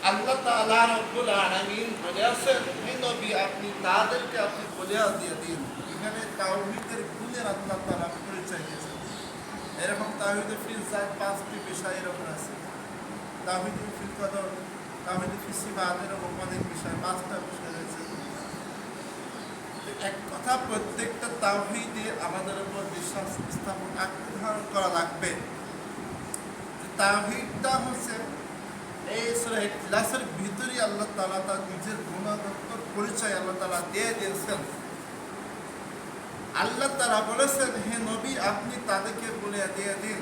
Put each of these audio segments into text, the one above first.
আল্লাহ তাআলা রব্বুল আলামিন বলেছেন, হে নবী আপনি তাদেরকে আপনি বলে দিয়ে দিন। এখানে তাওহীদের গুণের আল্লাহ তাআলা পরিচয় দিয়েছেন। এরকম তাওহীদে ফিল জাত 5টি বিষয় এরকম আছে। তাওহীদে ফিল কদর, তাওহীদে ফিল সিফাত, এরকম অনেক বিষয়, 5টা বিষয় রয়েছে। এক কথা, প্রত্যেকটা তাওহীদে আমাদের উপর বিশ্বাস স্থাপন ধারণ করা লাগবে। তাওহীদটা হচ্ছে এই সূরা ইখলাসের ভিতরেই আল্লাহ তাআলা তার নিজের গুণগত পরিচয় আল্লাহ তাআলা দিয়ে দিয়েছেন। আল্লাহ তাআলা বলেছেন, হে নবী আপনি তাদেরকে বলে দিয়ে দিন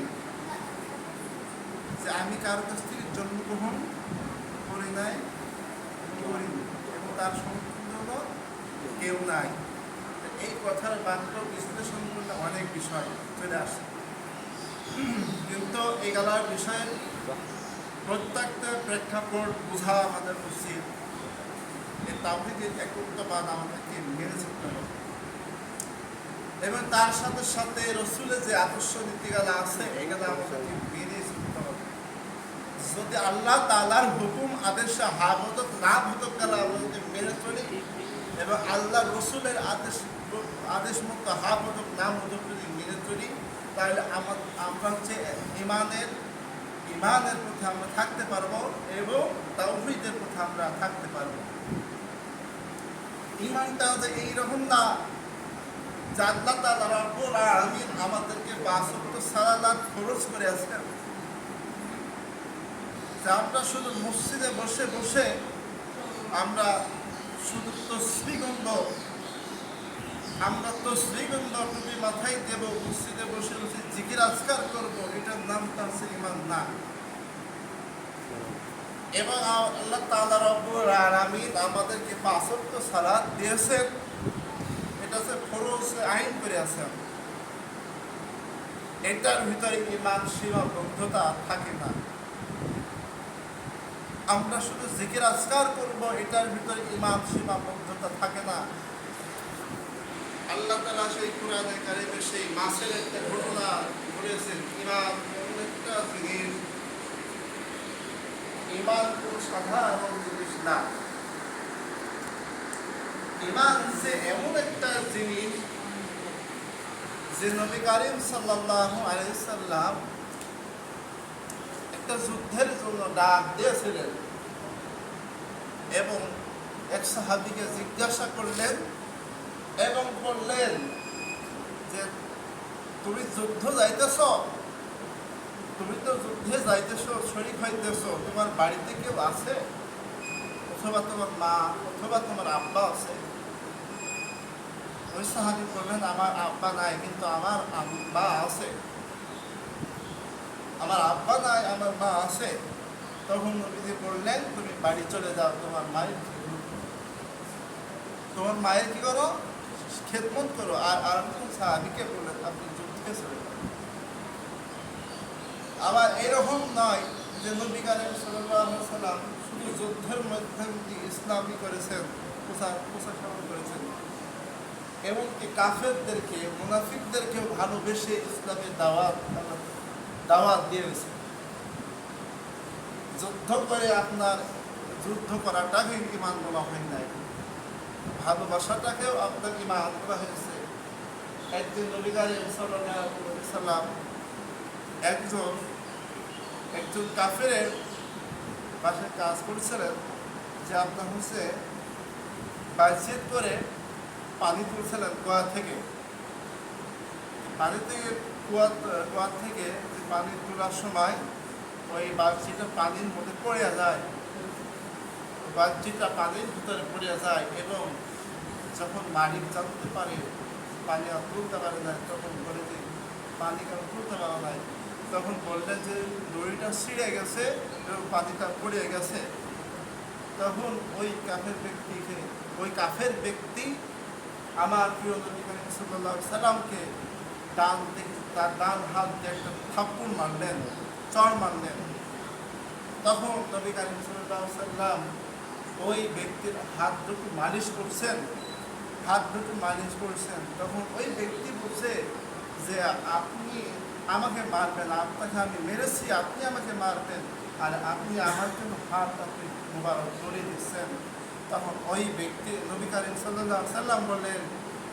যে আমি কারো কাছ থেকে জন্মগ্রহণ করি নাই, করিনি, এবং তার সম্পূর্ণ কেউ নাই। এই কথার বাক্য বিশ্লেষণ করলে অনেক বিষয় চলে আসে, কিন্তু এগুলোর বিষয়ের প্রত্যেকটা প্রেক্ষাপট বোঝা আমাদের উচিত। এই তাওহীদের একত্ববাদ আমাদেরকে মেনে চলতে হবে, এবং তার সাথে সাথে রসুলের যে আদর্শ নীতিগুলো আছে এগুলো আমাদেরকে মেনে চলতে হবে। যদি আল্লাহ তাআলার হুকুম আদেশে হাবদত না ভদক গেলে আমরা যদি মেনে চলি, এবং আল্লাহ রসুলের আদেশ মতো হাবদক না ভদক যদি মেনে চলি, তাহলে আমরা হচ্ছে ইমানের পথে আমরা থাকতে পারবো, এবং তাওহীদের পথে আমরা থাকতে পারবো। ইমানটা যে এইরকম না যে আল্লাহ তাআলা রব্বুল আলামিন আমাদেরকে 5 ওয়াক্ত সালাত ফরজ করে আছেন, যে আমরা শুধু মসজিদে বসে বসে আমরা শুধু তসবিহগন্ধ টুপি মাথায় দেব, মসজিদে বসে বসে জিকির আজকার করবো, এটার নামটা হচ্ছে ইমান না। এবং আল্লাহ তাআলা রব্বুল আলামিন আমাদেরকে 5 ওয়াক্ত সালাত দিয়েছেন, এটা হচ্ছে ফরজ আইন করে আছেন। এটার ভিতরে ইমান সীমাবদ্ধতা থাকে না। আমরা শুধু জিকির আজকার করব, এটার ভিতরে ইমান সীমাবদ্ধতা থাকে না। আল্লাহ তাআলা সেই কোরআনে কারিমে সেই মাসের একটা ঘটনা বলেছেন। ইমান এমন একটা জিনিস, ইমান কোনো সাধারণ জিনিস না। ইমান যে এমন একটা জিনিস যে নবী কারীম সাল্লাল্লাহু আলাইহি সাল্লাম একটা যুদ্ধের জন্য ডাক দিয়েছিলেন, এবং এক সাহাবীকে জিজ্ঞাসা করলেন এবং বললেন যে তুমি যুদ্ধ যাইতেছ, তুমি তো যুদ্ধে যাইতেছ, শরীক হইতেছ, তোমার বাড়িতে কেউ আছে? অথবা তোমার মা অথবা তোমার আব্বা আছে? ওই সাহাবী বললেন আমার আব্বা নাই, কিন্তু আমার মা আছে। আমার আব্বা নাই, আমার মা আছে। তখন নবীজি বললেন তুমি বাড়ি চলে যাও, তোমার মায়ের কি করো, খেদমত করো। আর সাহাবীকে বললেন আপনি যুদ্ধে চলে যান। আবার এরকম নয় যে নবী কারীম সাল্লাল্লাহু আলাইহি সাল্লাম শুধু যুদ্ধের মাধ্যম দিয়ে ইসলামী করেছেন, প্রচার করেছেন, এমনকি কাফেরদেরকে, মুনাফিকদেরকেও ভালোবেসে ইসলামের দাওয়াত দিয়েছে। যুদ্ধ করে আপনার যুদ্ধ করাটাকে ঈমান বলা হয় নাই, ভালোবাসাটাকেও আপনার ঈমান বলা হয়েছে। একদিন নবী কারীম সাল্লাল্লাহু আলাইহি সাল্লাম একজন কাফেরের পাশে কাজ করছিলেন, যে আপনার হচ্ছে বাইসেট করে পানি তুলছিলেন কুয়া থেকে। কুয়া থেকে পানি তোলার সময় ওই বালতিটা পানির মধ্যে পড়ে যায়, বালতিটা পানির ভিতরে পড়ে যায়, এবং যখন মালিক জানতে পারে পানি আর তুলতে পারে না, তখন বলে যে পানি কেন তুলতে পারা নাই, তখন বললেন যে দড়িটা ছিঁড়ে গেছে এবং পানিটা পড়ে গেছে। তখন ওই কাফের ব্যক্তি আমার প্রিয় নবী কারীম সাল্লাল্লাহু আলাইহি সাল্লামকে তার ডান হাত দিয়ে একটা থাপ্পড় মারলেন, চড় মারলেন। তখন নবী কারীম সাল্লাল্লাহু আলাইহি সাল্লাম ওই ব্যক্তির হাত দুটো মালিশ করছেন। তখন ওই ব্যক্তি বলছে যে আপনি আমাকে মারবেন, আপনাকে আমি মেরেছি, আপনি আমাকে মারবেন। আর আপনি আমার জন্য হাত আপনি মুবারক করে দিচ্ছেন। তখন ওই ব্যক্তি নবী করিম সাল্লাল্লাহু আলাইহি সাল্লাম বললেন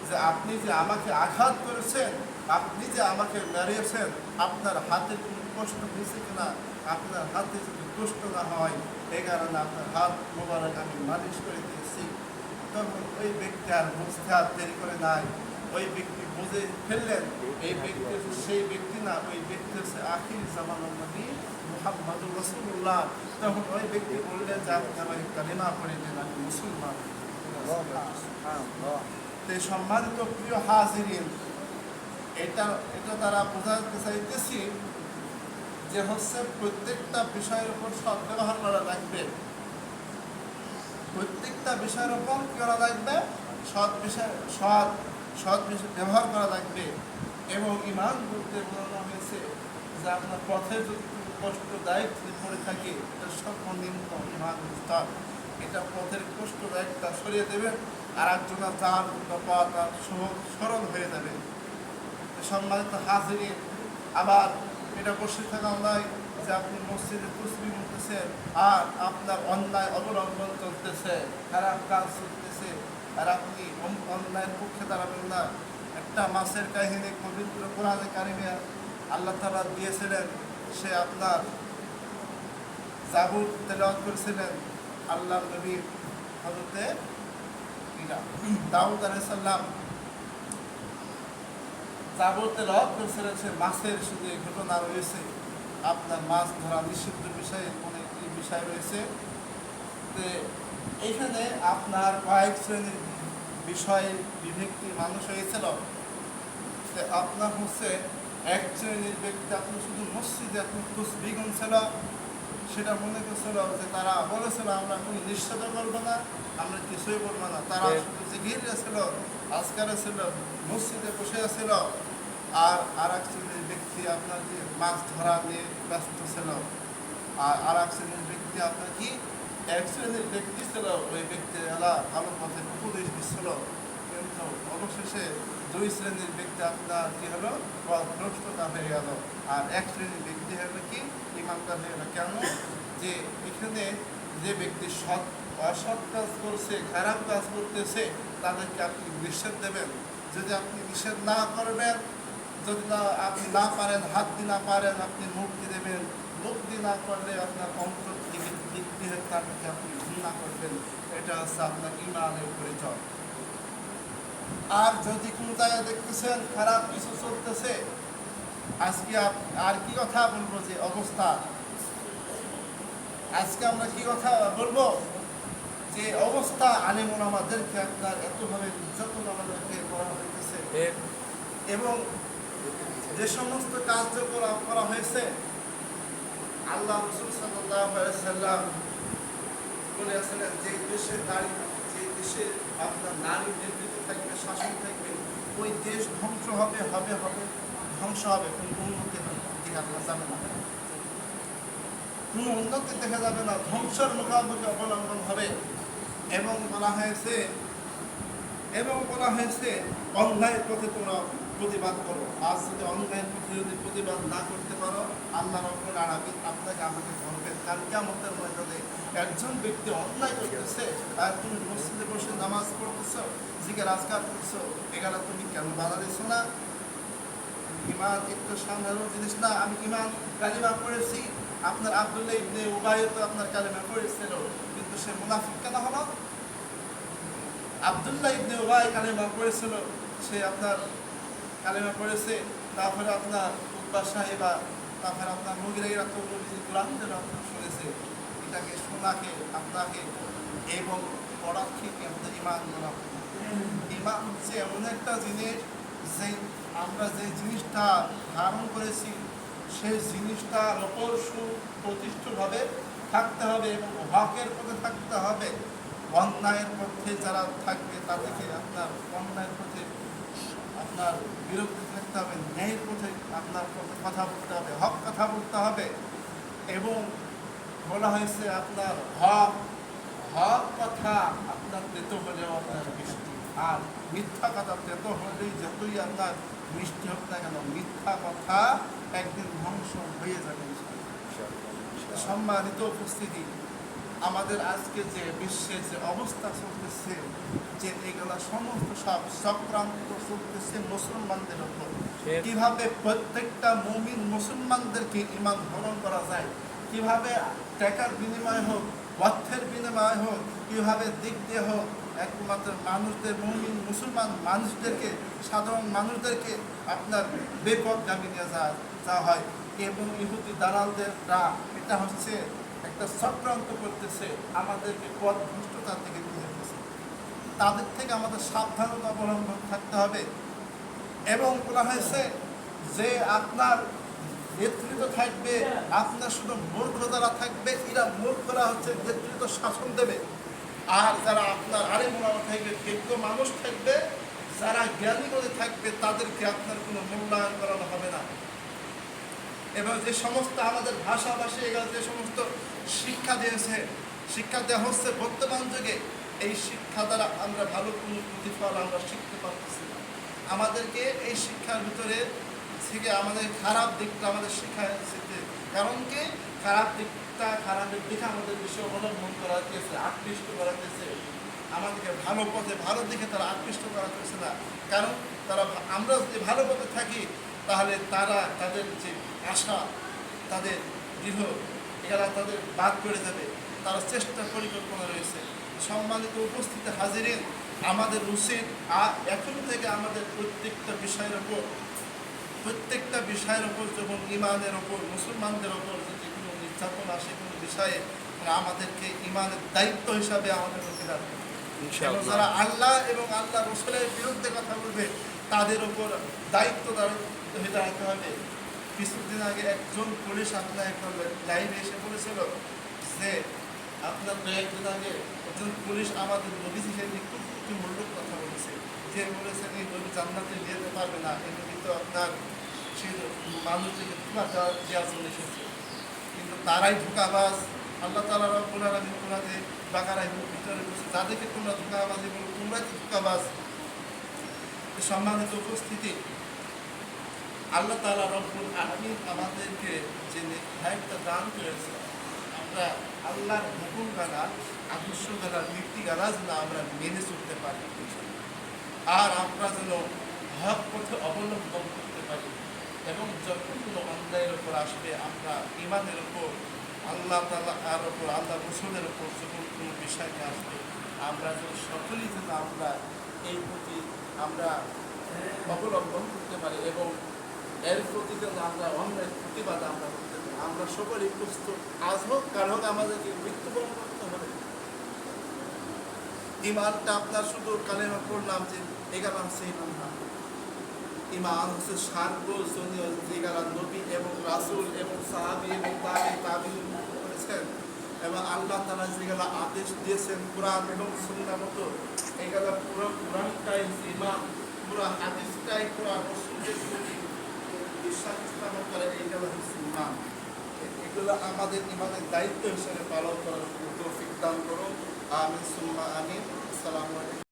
যে আপনি যে আমাকে আঘাত করেছেন, আপনি যে আমাকে মেরেছেন, আপনার হাতে কোনো কষ্ট হয়েছে কিনা, আপনার হাতে যদি কষ্ট না হয় এই কারণে আপনার হাত মোবারক আমি মালিশ করে দিয়েছি। তখন ওই ব্যক্তি আর বুঝতে আর দেরি করে নাই, ওই ব্যক্তি বুঝে ফেললেন এই ব্যক্তি সেই ব্যক্তি না, ওই ব্যক্তি হচ্ছে আখির জামানার নবী মুহাম্মদুর রাসূলুল্লাহ। তখন ওই ব্যক্তি বললেন যে আপনি আমাকে কালিমা পড়ে দেন, আমি মুসলমান। তো সম্মানিত প্রিয় হাজিরিন, এটা দ্বারা বোঝাতে চাইতেছি যে হচ্ছে প্রত্যেকটা বিষয়ের উপর সৎ ব্যবহার করা লাগবে, প্রত্যেকটা বিষয়ের উপর কি করা লাগবে, সৎ বিষয় সৎ বিষয় ব্যবহার করা লাগবে। এবং ঈমান বলতে বোঝানো হয়েছে যে আপনার পথে যদি কোনো কষ্টদায়ক যদি পড়ে থাকে এটা সর্বনিম্ন ঈমান স্তর, এটা পথের কষ্টদায়কটা সরিয়ে দেবেন, আর একজনের তার পথ আর সহজ সরল হয়ে যাবে। সম্মানিত হাজিরিন, আবার এটা বসে থাকা নয় যে আপনি মসজিদে তাসবিহ বলতেছেন আর আপনার অন্যায় অবলম্বন চলতেছে, খারাপ কাজ চলতেছে, আর আপনি অন্যায়ের পক্ষে দাঁড়াবেন না। একটা মাছের কাহিনী পবিত্র কোরআনে কারিমে আল্লাহ তাআলা দিয়েছিলেন, সে আপনার জাবুর তেলাওয়াত করেছিলেন আল্লাহর নবী হযরতে দাউদ আলাইহিস সালাম। জাবুর তেলাওয়াত করেছিলেন, সে মাছের শুধু ঘটনা রয়েছে, আপনার মাছ ধরা নিষিদ্ধ বিষয়ে অনেক বিষয় রয়েছে। তো এখানে আপনার কয়েক শ্রেণীর বিষয়ে বিভক্তি মানুষ হয়েছিল। তো আপনার হচ্ছে এক শ্রেণীর ব্যক্তি আপনি শুধু মসজিদে আপনি তাসবিহ ছিল, সেটা মনে করছিল যে তারা বলেছিল আমরা কোনো নিষেধ করবো না, আমরা কিছুই বলবো না, তারা শুধু জিকির ছিল, আজকারে ছিল, মসজিদে বসে ছিল। আর এক শ্রেণীর ব্যক্তি আপনার যে মাছ ধরা নিয়ে ব্যস্ত ছিল, আর এক শ্রেণীর ব্যক্তি আপনার কি এক শ্রেণীর ব্যক্তি ছিল, ওই ব্যক্তি এলা ভালো পথে উপদেশ দিচ্ছিল, কিন্তু অবশেষে দুই শ্রেণীর ব্যক্তি আপনার কি হলো, ভ্রষ্টতা হয়ে গেল। আর এক শ্রেণীর ব্যক্তি হলো কি ইমানদার হয়ে গেল। কেন? যে এখানে যে ব্যক্তি অসৎ কাজ করছে, খারাপ কাজ করতেছে, তাদেরকে আপনি নিষেধ দেবেন। যদি আপনি নিষেধ না করবেন, যদি না আপনি না পারেন, হাত দিয়ে না পারেন, আপনি মুখ দিয়ে দেবেন, মুখ দিয়ে না করলে আপনার অন্তর দিক দিয়ে তাদেরকে আপনি ঘৃণা করবেন। এটা হচ্ছে আপনার ঈমানের পরিচয়। আর যদি কোনো জায়গায় দেখতেছেন খারাপ কিছু চলতেছে, আজকে আর কি কথা বলবো, যে অবস্থা আজকে আমরা কি কথা বলবো, যে অবস্থা আলেম ওলামাদেরকে আপনার এতভাবে নির্যাতন আমাদেরকে করা হইতেছে, এবং যে সমস্ত কাজ করা হয়েছে আল্লাহ রাসূল সাল্লাল্লাহু আলাইহি সাল্লাম বলেছিলেন যে দেশে আপনার নারী নেতৃত্ব থাকবে, শাসন থাকবে, ওই দেশ ধ্বংস হবে, ধ্বংস হবে, কোনো উন্নতি দেখা যাবে না, কোনো উন্নতি দেখা যাবে না, ধ্বংসের মুখোমুখি অবলম্বন হবে। এবং বলা হয়েছে অন্যায়ের পথে তোমরা প্রতিবাদ করো। আজ যদি অন্যায়ের পথে যদি প্রতিবাদ না করতে পারো, আল্লাহ রাব্বুল আলামিন আপনাকে আমাকে ধরবেন। কারণ কিয়ামতের ময়দানে একজন ব্যক্তি অন্যায় করতেছে, আর তুমি মসজিদে বসে নামাজ পড়তেছো, জিকির আজকার করছো, এগুলো তুমি কেন বাধা দিচ্ছ না? ঈমান একটু সাধারণ জিনিস না। আমি ঈমান কালিমা পড়েছি, আপনার আব্দুল্লাহ ইবনে উবাই তো আপনার কালিমা পড়েছিল, কিন্তু সে মুনাফিক কেন হলো? আব্দুল্লাহ ইবনে উবাই কালিমা পড়েছিল, সে আপনার কালিমা পড়েছে, তারপরে আপনার উতবা সাহেবা, তারপরে আপনার মুগিরা তো কোরআন শুনেছে, এটাকে শোনাকে আপনাকে এবং পড়াকে আমাদের ঈমান বলা হয়। ঈমান হচ্ছে এমন একটা জিনিস, যে আমরা যে জিনিসটা ধারণ করেছি সেই জিনিসটার ওপর সুপ্রতিষ্ঠিতভাবে থাকতে হবে এবং হকের পথে থাকতে হবে। অন্যায়ের পথে যারা থাকবে তাদেরকে আপনার অন্যায়ের পথে আপনার বিরুদ্ধে থাকতে হবে, ন্যায়ের পথে আপনার পথে কথা বলতে হবে, হক কথা বলতে হবে। এবং বলা হয়েছে আপনার হক কথা আপনার তেতো হলেও আপনার মিষ্টি, আর মিথ্যা কথা তেতো হলেই যতই আপনার মিষ্টি হোক না কেন, মিথ্যা কথা একদিন ধ্বংস হয়ে যাবে। সম্মানিত উপস্থিতি, আমাদের আজকে যে বিশ্বের যে অবস্থা চলতেছে, যে এগুলা সমস্ত সব চক্রান্ত চলতেছে মুসলমানদের উপর। কিভাবে প্রত্যেকটা মুমিন মুসলমানদেরকে ঈমান হরণ করা যায়, কিভাবে টাকার বিনিময় হোক, অর্থের বিনিময় হোক, কিভাবে দিক দিয়ে হোক, একমাত্র মানুষদের মুমিন মুসলমান মানুষদেরকে, সাধারণ মানুষদেরকে আপনার বেপথগামী নিয়ে যাওয়া হয়। এবং ইহুদি দালালদেররা এটা হচ্ছে একটা চক্রান্ত করতেছে, আমাদেরকে পথ ভ্রষ্টতার দিকে নিয়ে যেতেছে। তাদের থেকে আমাদের সাবধানতা অবলম্বন থাকতে হবে। এবং বলা হয়েছে যে আপনার নেতৃত্ব থাকবে, আপনার শুধু মূর্খ যারা থাকবে, এরা মূর্খরা হচ্ছে নেতৃত্ব শাসন দেবে। আর যারা আপনার আলেম ওলামা থাকবে, বিজ্ঞ মানুষ থাকবে, যারা জ্ঞানী করে থাকবে, তাদেরকে আপনার কোনো মূল্যায়ন করানো হবে না। এবং যে সমস্ত আমাদের ভাষাভাষী এগুলো যে সমস্ত শিক্ষা দিয়েছে, শিক্ষা দেওয়া হচ্ছে বর্তমান যুগে, এই শিক্ষা দ্বারা আমরা ভালো কোনো প্রতিফল আমরা শিখতে পারতেছি না। আমাদেরকে এই শিক্ষার ভিতরে থেকে আমাদের খারাপ দিকটা আমাদের শিক্ষাতে, কারণ কি খারাপের দিকে আমাদের বিষয় অবলম্বন করা হয়েছে, আকৃষ্ট করা হয়েছে। আমাদেরকে ভালো পথে ভালো দিকে তারা আকৃষ্ট করা হয়েছে না, কারণ তারা আমরা যদি ভালো পথে থাকি তাহলে তারা তাদের যে আশা, তাদের দৃঢ়, এরা তাদের বাদ করে যাবে। তারা চেষ্টা পরিকল্পনা রয়েছে। সম্মানিত উপস্থিতি হাজিরিন, আমাদের উচিত এখন থেকে আমাদের প্রত্যেকটা বিষয়ের ওপর যখন ইমানের ওপর, মুসলমানদের ওপর যদি কোনো নির্যাতন আসে কোনো বিষয়ে, আমাদেরকে ইমানের দায়িত্ব হিসাবে আমাদের মধ্যে রাখবে। যারা আল্লাহ এবং আল্লাহ রসুলের বিরুদ্ধে কথা বলবে, তাদের ওপর দায়িত্ব রাখতে হবে। কিছুদিন আগে একজন পুলিশ আপনার একটা লাইনে এসে বলেছিল যে আপনার কয়েকদিন আগে একজন পুলিশ আমাদের নবীজিকে নিয়ে খুব মূল্যক কথা বলেছে, যে বলেছেন এই নবী জান্নাতে যেতে পারবে না, এই নবী তো আপনার সেই মানুষদেরকে ধোঁকা দেওয়ার জন্য এসেছে। কিন্তু তারাই ধোঁকাবাজ। আল্লাহ তাআলা রব্বুল আলামিন কোরআনে বাকারায় ভিতরে বলছে, যাদেরকে তোমরা ধোঁকাবাজি বলো, তোমরাই তো ধোঁকাবাজ। সম্মানিত উপস্থিতি, আল্লাহ তাআলা রব্বুল আলামিন আমাদেরকে যে নেকটা দান করেছে, আমরা আল্লাহর হুকুম গালা, আদর্শ গালা, নীতি গালা যেন আমরা মেনে চলতে পারি, আর আমরা যেন হক পথে অবলম্বন করতে পারি। এবং যখন কোনো অন্যায়ের ওপর আসবে, আমরা ইমানের ওপর, আল্লাহ তাআলার ওপর, আল্লাহ রসুলের ওপর যখন কোনো বিষয় নিয়ে আসবে, আমরা যেন সকলেই যেন আমরা এই প্রতি আমরা অবলম্বন করতে পারি এবং এর প্রতি যেন আমরা অন্যায়ের প্রতিবাদ আমরা করতে পারি। আমরা সকলেই প্রস্তুত, আজ হোক কাল হোক আমাদেরকে মৃত্যুবরণ করতে হবে। ইমানটা আপনার শুধু কালেমা পড়লাম যে এগালা হচ্ছে ইমান না, ইমান হচ্ছে সার্বজনীয়, যেগালা নবী এবং রাসূল এবং সাহাবী এবং তাবিঈন করেছেন, এবং আল্লাহ তাআলা যেগুলা আদেশ দিয়েছেন কোরআন এবং সুন্নাহ মতো, এগুলা পুরো কোরআনটাই ইমান, পুরো হাদিসটাই কোরআন রাসূলের প্রতি বিশ্বাস স্থাপন করে, এইগুলা হচ্ছে ইমান। এগুলো আমাদের ইমানের দায়িত্ব হিসেবে পালন করার তৌফিক দান করুন। আমিন সুম্মা আমিন। আসসালামু আলাইকুম।